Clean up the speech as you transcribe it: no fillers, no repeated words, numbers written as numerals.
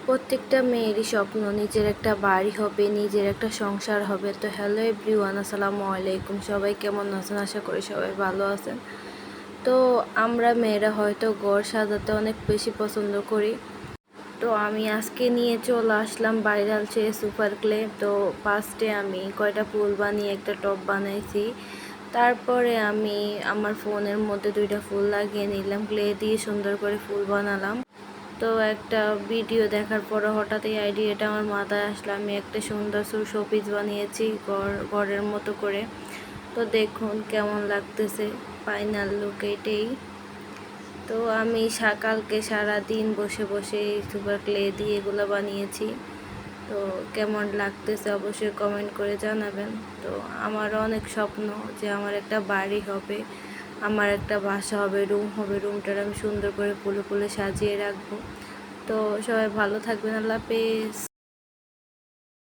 প্রত্যেকটা মেয়েরই স্বপ্ন নিজের একটা বাড়ি হবে, নিজের একটা সংসার হবে। তো হ্যালো এভরিওয়ান, আসসালামু আলাইকুম। সবাই কেমন আছেন? আশা করি সবাই ভালো আছেন। তো আমরা মেয়েরা হয়তো ঘর সাজাতে অনেক বেশি পছন্দ করি। তো আমি আজকে নিয়ে চলে আসলাম ভাইরাল সেই সুপার ক্লে। তো ফার্স্টে আমি কয়টা ফুল বানিয়ে একটা টব বানাইছি। তারপরে আমি আমার ফোনের মধ্যে দুইটা ফুল লাগিয়ে নিলাম, ক্লে দিয়ে সুন্দর করে ফুল বানালাম। তো একটা ভিডিও দেখার পরে হঠাৎ এই আইডিয়াটা আমার মাথায় আসলো, আমি একটা সুন্দর শোপিস বানিয়েছি ঘরের মতো করে। তো দেখুন কেমন লাগতেছে, ফাইনাল লুক এটাই। তো আমি কালকে সারাদিন বসে বসে এই সুপার ক্লে দিয়ে এগুলো বানিয়েছি। তো কেমন লাগতেছে অবশ্যই কমেন্ট করে জানাবেন। তো আমার অনেক স্বপ্ন যে আমার একটা বাড়ি হবে, আমার একটা বাসা হবে, রুম হবে, রুমটার আমি সুন্দর করে ফুলে ফুলে সাজিয়ে রাখবো। তো সবাই ভালো থাকবেন, আল্লাহ হাফেজ।